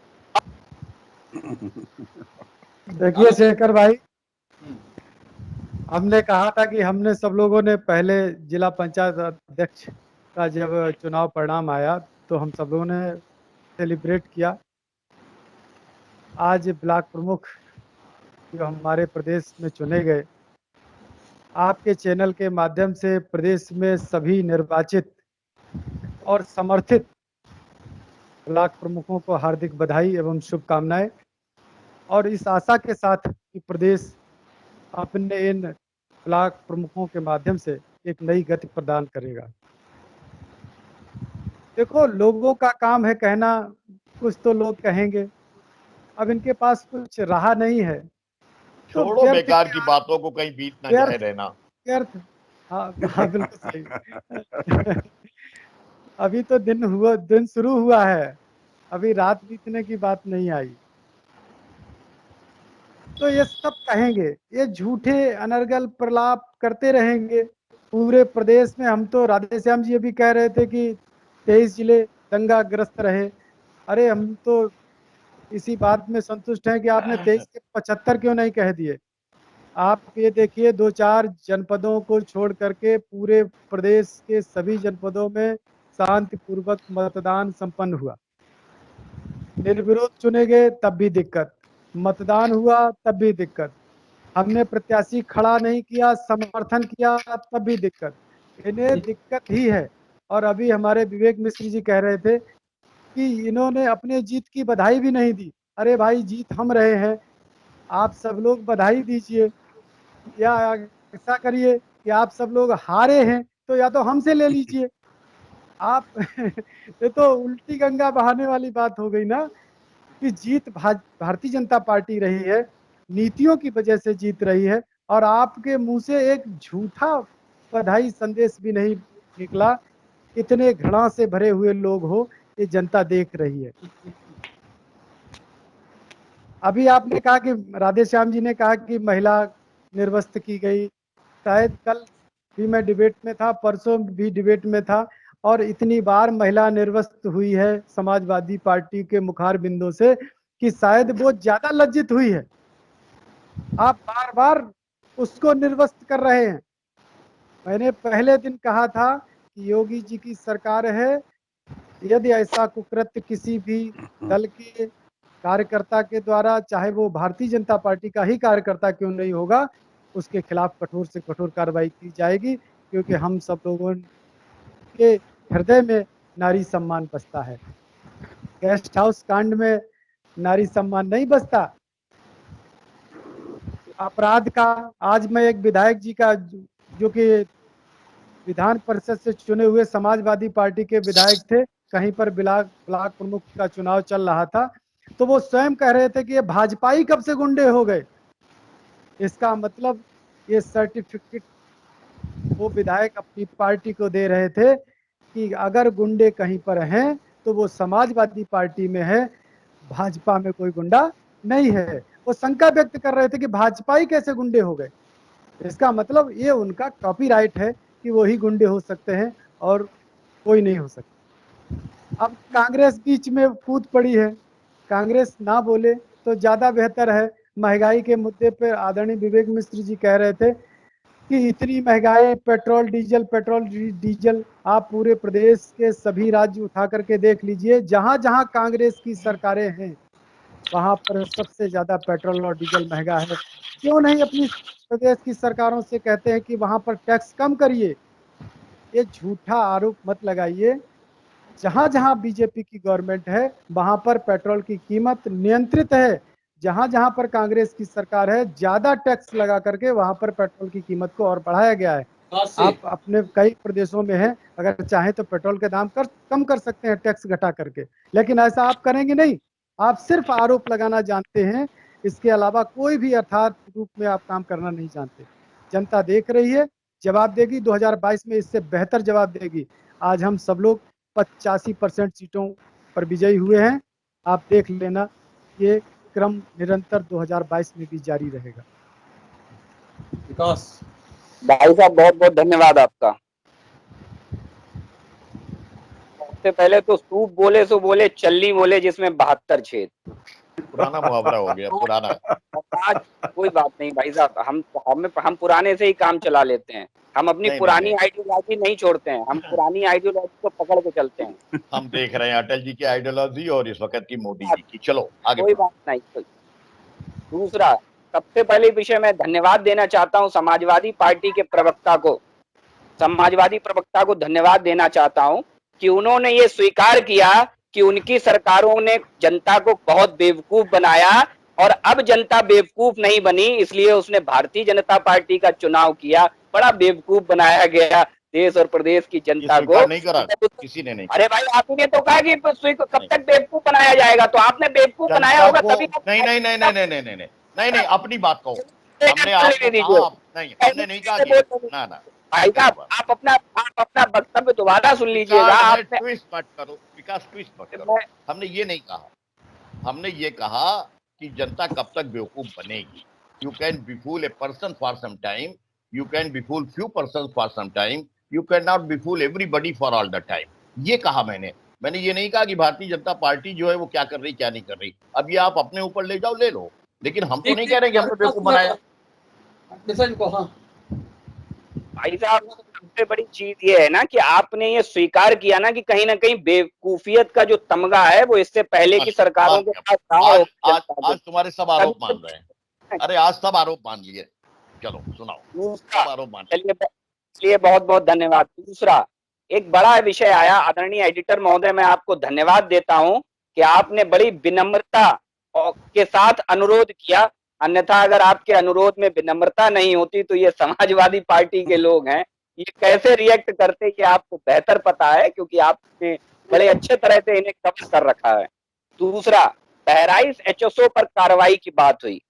देखिए शेखर भाई, हमने कहा था कि हमने सब लोगों ने पहले जिला पंचायत अध्यक्ष का जब चुनाव परिणाम आया तो हम सब लोगों ने सेलिब्रेट किया। आज ब्लॉक प्रमुख जो हमारे प्रदेश में चुने गए, आपके चैनल के माध्यम से प्रदेश में सभी निर्वाचित और समर्थित ब्लॉक प्रमुखों को हार्दिक बधाई एवं शुभकामनाएं, और इस आशा के साथ कि प्रदेश अपने इन ब्लॉक प्रमुखों के माध्यम से एक नई गति प्रदान करेगा। देखो, लोगों का काम है कहना, कुछ तो लोग कहेंगे, अब इनके पास कुछ रहा नहीं है तो छोड़ो बेकार की बातों को, कहीं बीत ना जाए रहना। व्यर्थ। हाँ हाँ, बिल्कुल सही। अभी तो दिन शुरू हुआ है, अभी रात बीतने की बात नहीं आई। तो ये सब कहेंगे, ये झूठे अनर्गल प्रलाप करते रहेंगे पूरे प्रदेश में। हम तो राधेश्याम जी अभी कह रहे थे कि 23 जिले दंगाग्रस्त रहे। अरे हम तो इसी बात में संतुष्ट हैं कि आपने 23 के 75 क्यों नहीं कह दिए। आप ये देखिए, 2-4 जनपदों को छोड़ करके पूरे प्रदेश के सभी जनपदों में शांतिपूर्वक मतदान संपन्न हुआ। निर्विरोध चुने गए तब भी दिक्कत, मतदान हुआ तब भी दिक्कत, हमने प्रत्याशी खड़ा नहीं किया, समर्थन किया तब भी दिक्कत। इन्हें दिक्कत ही है। और अभी हमारे विवेक मिश्र जी कह रहे थे कि इन्होंने अपने जीत की बधाई भी नहीं दी। अरे भाई, जीत हम रहे हैं, आप सब लोग बधाई दीजिए, या ऐसा करिए कि आप सब लोग हारे हैं तो या तो हमसे ले लीजिए। आप ये तो उल्टी गंगा बहाने वाली बात हो गई ना, कि जीत भारतीय जनता पार्टी रही है, नीतियों की वजह से जीत रही है, और आपके मुंह से एक झूठा बधाई संदेश भी नहीं निकला। इतने घृणा से भरे हुए लोग हो, ये जनता देख रही है। अभी आपने कहा कि राधेश्याम जी ने कहा कि महिला निर्वस्त्र की गई, शायद कल भी मैं डिबेट में था, परसों भी डिबेट में था, और इतनी बार महिला निर्वस्त्र हुई है समाजवादी पार्टी के मुखार बिंदु से कि शायद वो ज्यादा लज्जित हुई है। आप बार बार उसको निर्वस्त्र कर रहे हैं। मैंने पहले दिन कहा था कि योगी जी की सरकार है, यदि ऐसा कुकृत्य किसी भी दल के कार्यकर्ता के द्वारा, चाहे वो भारतीय जनता पार्टी का ही कार्यकर्ता क्यों नहीं होगा, उसके खिलाफ कठोर से कठोर कार्रवाई की जाएगी, क्योंकि हम सब लोगों के हृदय में नारी सम्मान बसता है। गेस्ट हाउस कांड में नारी सम्मान नहीं बसता। अपराध का, आज मैं एक विधायक जी का, जो कि विधान परिषद से चुने हुए समाजवादी पार्टी के विधायक थे, कहीं पर ब्लॉक प्रमुख का चुनाव चल रहा था, तो वो स्वयं कह रहे थे कि ये भाजपाई कब से गुंडे हो गए। इसका मतलब ये सर्टिफिकेट वो विधायक अपनी पार्टी को दे रहे थे कि अगर गुंडे कहीं पर हैं तो वो समाजवादी पार्टी में है, भाजपा में कोई गुंडा नहीं है। वो शंका व्यक्त कर रहे थे कि भाजपाई कैसे गुंडे हो गए। इसका मतलब ये उनका कॉपीराइट है कि वही गुंडे हो सकते हैं और कोई नहीं हो सकता। अब कांग्रेस बीच में कूद पड़ी है, कांग्रेस ना बोले तो ज्यादा बेहतर है। महंगाई के मुद्दे पर आदरणीय विवेक मिश्र जी कह रहे थे कि इतनी महंगाई, पेट्रोल डीजल, आप पूरे प्रदेश के सभी राज्य उठा करके देख लीजिए, जहां जहां कांग्रेस की सरकारें हैं वहां पर सबसे ज्यादा पेट्रोल और डीजल महंगा है। क्यों नहीं अपनी प्रदेश की सरकारों से कहते हैं कि वहां पर टैक्स कम करिए। ये झूठा आरोप मत लगाइए। जहां जहां बीजेपी की गवर्नमेंट है वहां पर पेट्रोल की कीमत नियंत्रित है, जहां जहां पर कांग्रेस की सरकार है ज्यादा टैक्स लगा करके वहां पर पेट्रोल की कीमत को और बढ़ाया गया है। आप अपने कई प्रदेशों में हैं, अगर चाहें तो पेट्रोल के दाम कम कर सकते हैं टैक्स घटा करके, लेकिन ऐसा आप करेंगे नहीं। आप सिर्फ आरोप लगाना जानते हैं इसके अलावा कोई भी यथार्थ रूप में आप काम करना नहीं जानते। जनता देख रही है, जवाब देगी। 2022 में इससे बेहतर जवाब देगी। आज हम सब लोग 85% सीटों पर विजयी हुए हैं। आप देख लेना, ये क्रम निरंतर 2022 में भी जारी रहेगा। विकास भाई साहब बहुत बहुत धन्यवाद आपका। सबसे पहले तो सूप बोले सो बोले, चलनी बोले जिसमें 72 छेद। पुराना मुहावरा हो गया, पुराना। आज कोई बात नहीं भाई साहब, हम पुराने से ही काम चला लेते हैं। हम अपनी नहीं, पुरानी नहीं। आइडियोलॉजी नहीं छोड़ते हैं, हम पुरानी आइडियोलॉजी को पकड़ के चलते हैं। हम देख रहे हैं अटल जी की आइडियोलॉजी और इस वक्त की मोदी जी की। चलो आगे कोई बात नहीं। दूसरा, सबसे पहले विषय में धन्यवाद देना चाहता हूं समाजवादी पार्टी के प्रवक्ता को। समाजवादी प्रवक्ता को धन्यवाद देना चाहता हूं कि उन्होंने ये स्वीकार किया कि उनकी सरकारों ने जनता को बहुत बेवकूफ बनाया और अब जनता बेवकूफ नहीं बनी, इसलिए उसने भारतीय जनता पार्टी का चुनाव किया। बड़ा बेवकूफ बनाया गया देश और प्रदेश की जनता को। नहीं करा, किसी ने नहीं। अरे भाई, आपने तो कहा कि कब तक बेवकूफ बनाया जाएगा, तो आपने बेवकूफ बनाया होगा तभी। नहीं, अपनी बात कहो। हमने आपको कहा नहीं, हमने नहीं कहा कि ना। भाई साहब, आप अपना वक्तव्य दोबारा सुन लीजिएगा। ट्विस्ट मत करो विकास, ट्विस्ट मत करो। हमने ये नहीं कहा, हमने ये कहा कि जनता कब तक बेवकूफ बनेगी। You can befool a person for some time, you can befool few person for some time, you can not befool everybody for all the time. ये कहा मैंने ये नहीं कहा कि भारतीय जनता पार्टी जो है वो क्या कर रही क्या नहीं कर रही। अब ये आप अपने ऊपर ले जाओ, ले लो, लेकिन हम तो नहीं कह रहे कि हमने बेवकूफ बनाया। भाई साहब, सबसे बड़ी चीज ये है ना कि आपने ये स्वीकार किया ना कि कहीं ना कहीं बेवकूफियत का जो तमगा है वो इससे पहले की सरकारों के पास था। आज तुम्हारे सब आरोप मान रहे हैं। अरे आज सब आरोप मान लिए। चलो सुनाओ, सब आरोप मान चलिए बहुत बहुत धन्यवाद। दूसरा, एक बड़ा विषय आया। आदरणीय एडिटर महोदय, मैं आपको धन्यवाद देता हूं कि आपने बड़ी विनम्रता के साथ अनुरोध किया। अन्यथा अगर आपके अनुरोध में विनम्रता नहीं होती तो ये समाजवादी पार्टी के लोग हैं, ये कैसे रिएक्ट करते कि आपको बेहतर पता है, क्योंकि आपने बड़े अच्छे तरह से इन्हें कवर कर रखा है। दूसरा, बहराइच एचएसओ पर कार्रवाई की बात हुई।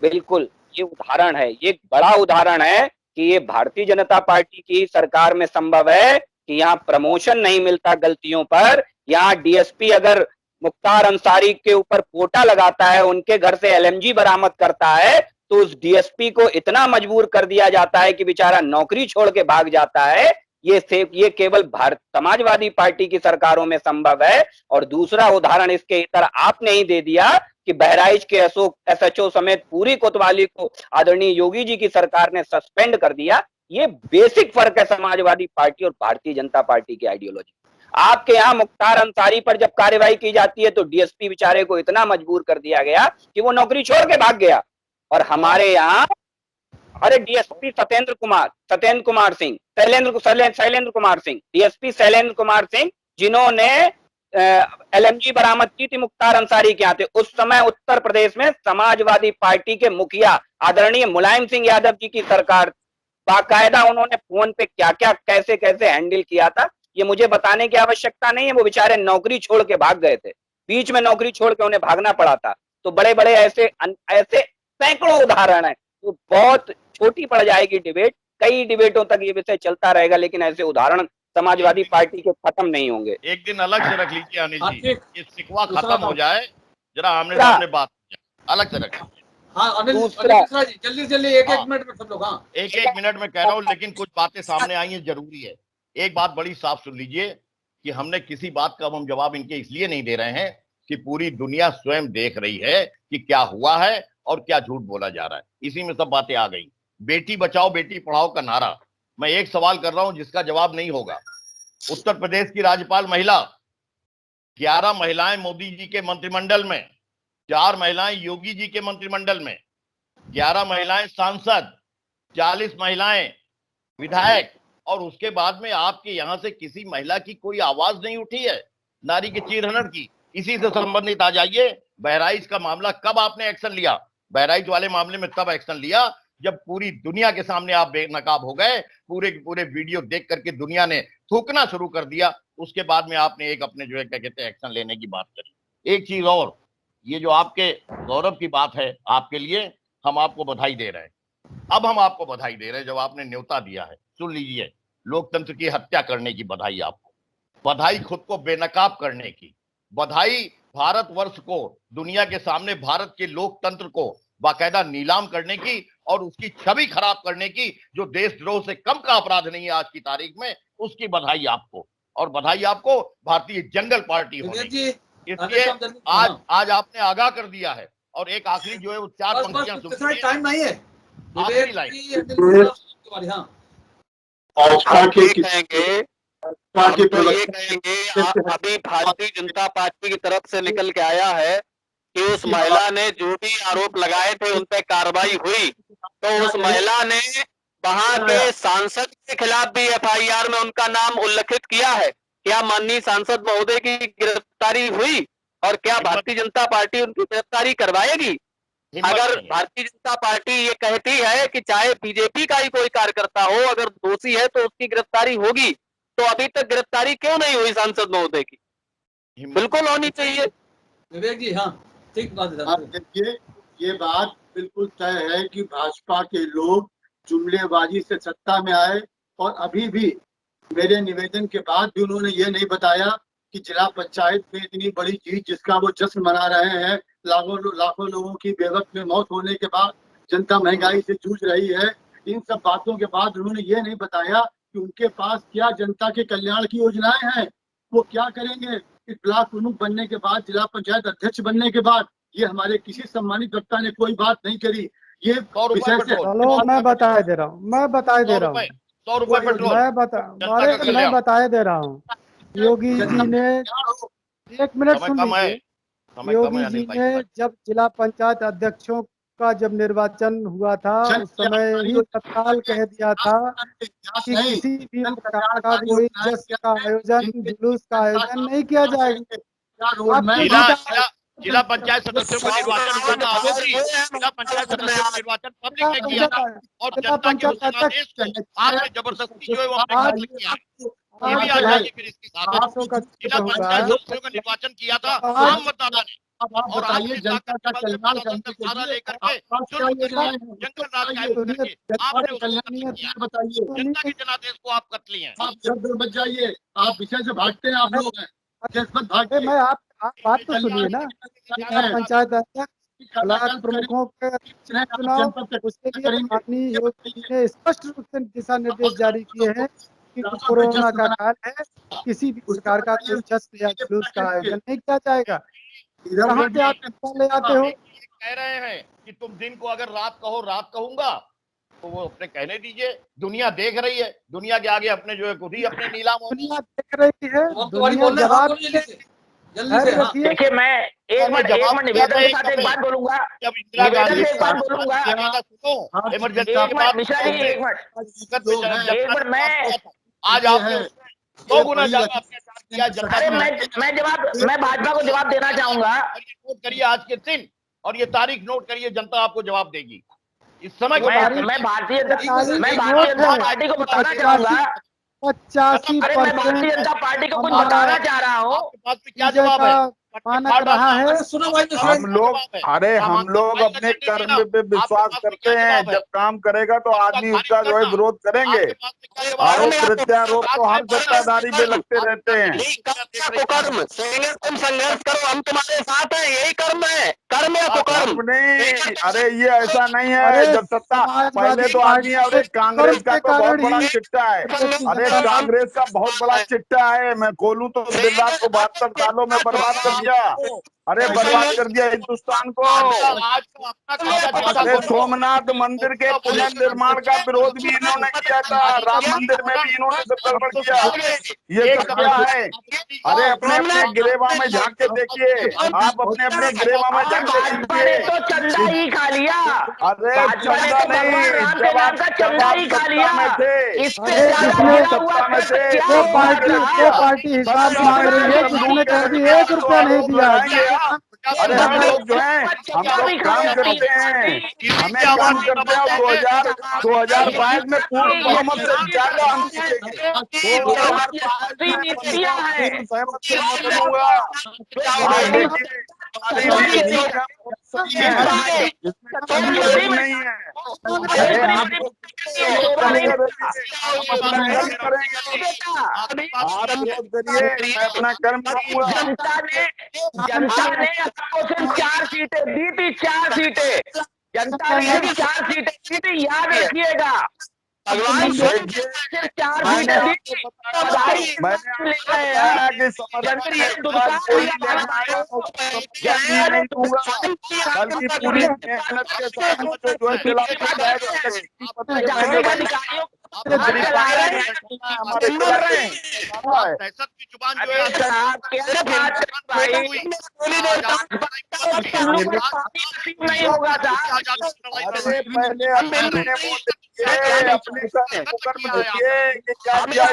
बिल्कुल, ये उदाहरण है, ये बड़ा उदाहरण है कि ये भारतीय जनता पार्टी की सरकार में संभव है कि यहाँ प्रमोशन नहीं मिलता गलतियों पर। यहाँ डीएसपी अगर मुख्तार अंसारी के ऊपर पोटा लगाता है, उनके घर से एलएमजी बरामद करता है, तो उस डीएसपी को इतना मजबूर कर दिया जाता है कि बेचारा नौकरी छोड़ के भाग जाता है। ये केवल भारत समाजवादी पार्टी की सरकारों में संभव है। और दूसरा उदाहरण इसके इतर आपने ही दे दिया कि बहराइच के एसएचओ समेत पूरी कोतवाली को आदरणीय योगी जी की सरकार ने सस्पेंड कर दिया। ये बेसिक फर्क है समाजवादी पार्टी और भारतीय जनता पार्टी की आइडियोलॉजी। आपके यहाँ मुख्तार अंसारी पर जब कार्रवाई की जाती है तो डीएसपी बेचारे को इतना मजबूर कर दिया गया कि वो नौकरी छोड़ के भाग गया। और हमारे यहाँ अरे डीएसपी शैलेंद्र कुमार सिंह, डीएसपी शैलेंद्र कुमार सिंह, जिन्होंने एलएमजी बरामद की थी मुख्तार अंसारी के यहाँ थे। उस समय उत्तर प्रदेश में समाजवादी पार्टी के मुखिया आदरणीय मुलायम सिंह यादव जी की सरकार, बाकायदा उन्होंने फोन पे क्या क्या कैसे कैसे हैंडल किया था ये मुझे बताने की आवश्यकता नहीं है। वो बेचारे नौकरी छोड़ के भाग गए थे, बीच में नौकरी छोड़ के उन्हें भागना पड़ा था। तो बड़े बड़े ऐसे सैकड़ों उदाहरण है। तो बहुत छोटी पड़ जाएगी डिबेट, कई डिबेटों तक ये विषय चलता रहेगा, लेकिन ऐसे उदाहरण समाजवादी पार्टी के खत्म नहीं होंगे। एक दिन अलग से रख लीजिए अनिल जी, ये सिकवा खत्म हो जाए, जरा आमने सामने बात हो जाए, अलग से रख लीजिए। हाँ अनिल जी, जल्दी एक मिनट में सब लोग। हाँ, एक मिनट में कह रहा हूँ, लेकिन कुछ बातें सामने आई हैं, जरूरी है। एक बात बड़ी साफ सुन लीजिए कि हमने किसी बात का हम जवाब इनके इसलिए नहीं दे रहे हैं कि पूरी दुनिया स्वयं देख रही है कि क्या हुआ है और क्या झूठ बोला जा रहा है। इसी में सब बातें आ गई। बेटी बचाओ बेटी पढ़ाओ का नारा, मैं एक सवाल कर रहा हूं जिसका जवाब नहीं होगा। उत्तर प्रदेश की राज्यपाल महिला, 11 महिलाएं मोदी जी के मंत्रिमंडल में, 4 महिलाएं योगी जी के मंत्रिमंडल में, 11 महिलाएं सांसद, 40 महिलाएं विधायक, और उसके बाद में आपके यहां से किसी महिला की कोई आवाज नहीं उठी है नारी के चीरहरण की। इसी से संबंधित आ जाइए, बहराइच का मामला कब आपने एक्शन लिया? बहराइच वाले मामले में तब एक्शन लिया जब पूरी दुनिया के सामने आप बेनकाब हो गए, पूरे वीडियो देख करके दुनिया ने थूकना शुरू कर दिया। उसके बाद में आपने एक अपने जो है क्या कहते हैं एक्शन लेने की बात करी। एक चीज और, ये जो आपके गौरव की बात है, आपके लिए हम आपको बधाई दे रहे हैं। अब हम आपको बधाई दे रहे हैं जब आपने न्योता दिया है। सुन लीजिए, लोकतंत्र की हत्या करने की बधाई आपको, बधाई खुद को बेनकाब करने की, बधाई भारतवर्ष को, दुनिया के सामने भारत के लोकतंत्र को बाकायदा नीलाम करने की और उसकी छवि खराब करने की, जो देशद्रोह से कम का अपराध नहीं है आज की तारीख में, उसकी बधाई आपको। और बधाई आपको भारतीय जंगल पार्टी होने की। इसलिए आज आपने आगाह कर दिया है। और एक आखिरी जो है वो 4 पंक्तियां सुनिए, टाइम नहीं है। आखिरी लाइन। हम ये कहेंगे अभी भारतीय जनता पार्टी की तरफ से निकल के आया है कि उस महिला ने जो भी आरोप लगाए थे उन पर कार्रवाई हुई, तो उस महिला ने वहां के सांसद के खिलाफ भी एफआईआर में उनका नाम उल्लेखित किया है। क्या माननीय सांसद महोदय की गिरफ्तारी हुई और क्या भारतीय जनता पार्टी उनकी गिरफ्तारी करवाएगी? अगर भारतीय जनता पार्टी ये कहती है कि चाहे बीजेपी का ही कोई कार्यकर्ता हो, अगर दोषी है तो उसकी गिरफ्तारी होगी, तो अभी तक गिरफ्तारी क्यों नहीं हुई सांसद महोदय की? बिल्कुल होनी चाहिए। विवेक जी, हाँ ठीक बात है। देखिए, ये बात बिल्कुल तय है कि भाजपा के लोग जुमलेबाजी से सत्ता में आए और अभी भी मेरे निवेदन के बाद भी उन्होंने ये नहीं बताया कि जिला पंचायत में इतनी बड़ी जीत जिसका वो जश्न मना रहे हैं, लाखों लोगों की बेवक्त में मौत होने के बाद जनता महंगाई से जूझ रही है, इन सब बातों के बाद उन्होंने ये नहीं बताया कि उनके पास क्या जनता के कल्याण की योजनाएं हैं, वो क्या करेंगे। इस ब्लॉक प्रमुख बनने के बाद, जिला पंचायत अध्यक्ष बनने के बाद ये हमारे किसी सम्मानित वक्ता ने कोई बात नहीं करी। ये विषय से चलो मैं बताए दे रहा हूँ, 100 रुपए पेट्रोल मैं बताए दे रहा हूँ। योगी जी ने, एक मिनट सुन लीजिए, योगी जी ने जब जिला पंचायत अध्यक्षों का जब निर्वाचन हुआ था उस समय ही तत्काल कह दिया था कि किसी भी प्रकार का कोई जश्न का आयोजन, जुलूस का आयोजन नहीं किया जाएगा। जिला पंचायत सदस्यों का निर्वाचन हुआ था, जिला पंचायत सदस्यों का निर्वाचन पब्लिक ने किया था और जनता के उस आदेश को आपने जबरदस्ती जो है वो अपने हाथ में किया। ये भी आ जाएगी फिर इसके साथ। जिला पंचायत सदस्यों का निर्वाचन किया था आम मतदाता ने, और आपने जनता का कल्याण करने के लिए लेकर के जंगल राज कायम करके आपने बताइए जनता के जनादेश को आप कत लिए हैं। आप जब बच जाइए, आप विषय से भागते हैं, आप लोग हैं। मैं आप बात तो सुनिए ना, पंचायत अध्यक्ष, ब्लॉक प्रमुखों के चुनाव, उसके लिए माननीय योगी जी ने स्पष्ट रूप से दिशा निर्देश जारी किए हैं कि कोरोना का काल है, किसी भी प्रकार का कोई जश्न या जुलूस का आयोजन नहीं किया जाएगा। कहाँ से आप ले आते हो? कह रहे हैं कि तुम दिन को अगर रात कहो, रात कहूंगा, तो वो अपने कहने दीजिए। दुनिया देख रही है, दुनिया के आगे अपने जो है खुद ही अपने नीलाम हो। दुनिया देख रही है, दुनिया जवाब देखिए, मैं एक मिनट निवेदन के साथ एक बात बोलूंगा, जब इंदिरा गांधी आज आपने 2 गुना ज्यादा किया जनता। अरे मैं भाजपा को जवाब देना चाहूंगा। नोट करिए आज के दिन और ये तारीख नोट करिए, जनता आपको जवाब देगी। इस समय मैं भारतीय जनता पार्टी को बताना चाहूंगा, 85% मैं भारतीय जनता पार्टी को कुछ बताना चाह रहा हूँ। क्या जवाब है? माना रहा है। हम लोग अपने कर्म पे विश्वास करते हैं, जब काम करेगा तो आदमी उसका जो है विरोध करेंगे। आरोप प्रत्यारोप तो हर सत्ताधारी पे लगते रहते हैं। कुकर्म, तुम संघर्ष करो, हम तुम्हारे साथ हैं, यही कर्म है, कर्म या कुकर्म नहीं। अरे ये ऐसा नहीं है, जब सत्ता पहले तो आदमी, अरे कांग्रेस का तो बहुत बड़ा चिट्ठा है, अरे कांग्रेस का बहुत बड़ा चिट्ठा है। मैं खोलूं तो गुजरात को 72 सालों में बर्बाद कर दिया, अरे बर्बाद कर दिया हिंदुस्तान को। अरे सोमनाथ मंदिर के पुनर्निर्माण का विरोध भी इन्होंने किया था, राम मंदिर में भी इन्होंने गड़बड़ किया। ये सब क्या है? अरे अपने अपने गिरेवा में झांक के देखिए, आप अपने अपने गिरेवा में झांक के देखिए। तो चंदा ही खा लिया। अरे चंदा नहीं, जब आप चंदा ही खा लिया में थे, सत्ता में थे, वो पार्टी हिसाब मांग रही है, किसी ने कभी 1 रुपया नहीं दिया। अरे हम लोग जो है, हम लोग काम करते हैं, हमें काम करते हैं। 2022 में पूर्ण बहुमत से ज्यादा हम जीतेंगे। हमारी नीतियां सही है, इसमें कोई शक नहीं है। अरे आपको आप विरोध करिए, मैं अपना कर्म करूंगा। जनता ने आपको सिर्फ 4 सीटें दी थी, 4 सीटें जनता ने सिर्फ 4 सीटें दी थी, याद रखिएगा। भगवान सिर्फ 4 सीटें दी थी। मैंने बताया कि समर्थन में कोई लेना आया नहीं दूंगा, बल्कि पूरी मेहनत के साथ मुझे जो है चलाना जाएगा। हमारी हमारे दहशत की जुबान जो है नहीं होगा अरे पहले अपने अपने कर्म देखिए कि क्या किया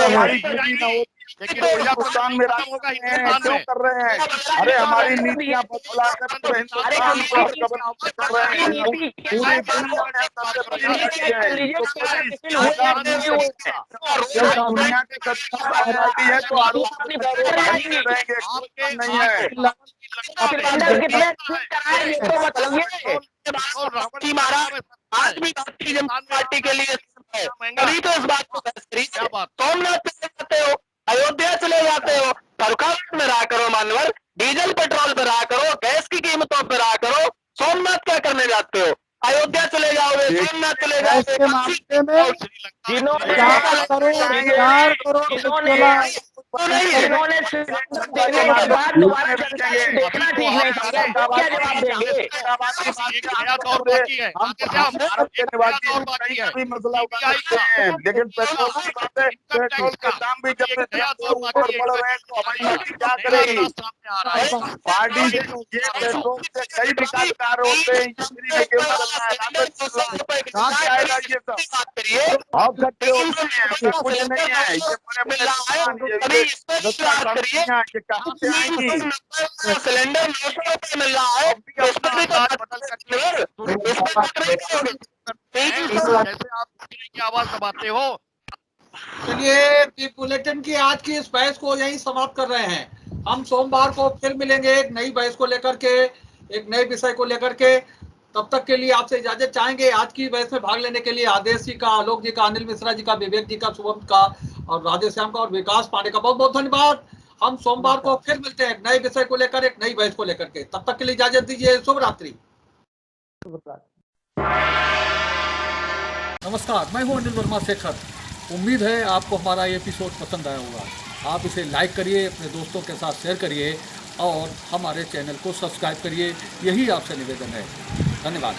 हमारी ड्यूटी न हो, लेकिन हिंदुस्तान में राज क्यों कर रहे हैं? अरे हमारी नीतियां बदला कर पूरे हिंदुस्तान को कर रहे हैं, पूरी दुनिया के पार्टी है तो आरोप रहेंगे, नहीं है। आज भी भारतीय जनता पार्टी के लिए तभी तो इस बात को बहस करी। सोमनाथ चले जाते हो, अयोध्या चले जाते हो, सरकार में रहा करो मानवर, डीजल पेट्रोल पे रहा करो, गैस की कीमतों पे रहा करो। सोमनाथ क्या करने जाते हो? अयोध्या चले जाओगे, सोमनाथ चले जाओगे। के मामले में 4 करोड़ जिन्होंने देखने के बाद दोबारा देखना ठीक नहीं समझा, क्या जवाब देंगे? मसला उठा सकते हैं, लेकिन पेट्रोल की बात है, पेट्रोल के दाम भी जब ऊपर बढ़ रहे हैं तो हमारी पार्टी क्या करेगी? पार्टी से ये पेट्रोल से कई विकास कार्य होते हैं, कहाँ से आएगा ये सब? आप सकते होते हैं, कुछ नहीं है, ये कहाँ से आएंगी? सिलेंडर 900 रुपए मिल रहा है, जैसे आप की आवाज दबाते हो। चलिए बुलेटिन की आज की इस बहस को यही समाप्त कर रहे हैं। हम सोमवार को फिर मिलेंगे एक नई बहस को लेकर के, एक नए विषय को लेकर के। तब तक के लिए आपसे इजाजत चाहेंगे। आज की बहस में भाग लेने के लिए आदेश जी का, आलोक जी का, अनिल मिश्रा जी का, विवेक जी का, शुभम का और राधेश्याम का और विकास पांडे का बहुत बहुत धन्यवाद। हम सोमवार को फिर मिलते हैं एक नए विषय को लेकर, एक नई बहस को लेकर के। तब तक के लिए इजाजत दीजिए। शुभ रात्रि। नमस्कार, मैं हूं अनिल वर्मा शेखर। उम्मीद है आपको हमारा ये एपिसोड पसंद आया होगा। आप इसे लाइक करिए, अपने दोस्तों के साथ शेयर करिए और हमारे चैनल को सब्सक्राइब करिए। यही आपसे निवेदन है। धन्यवाद।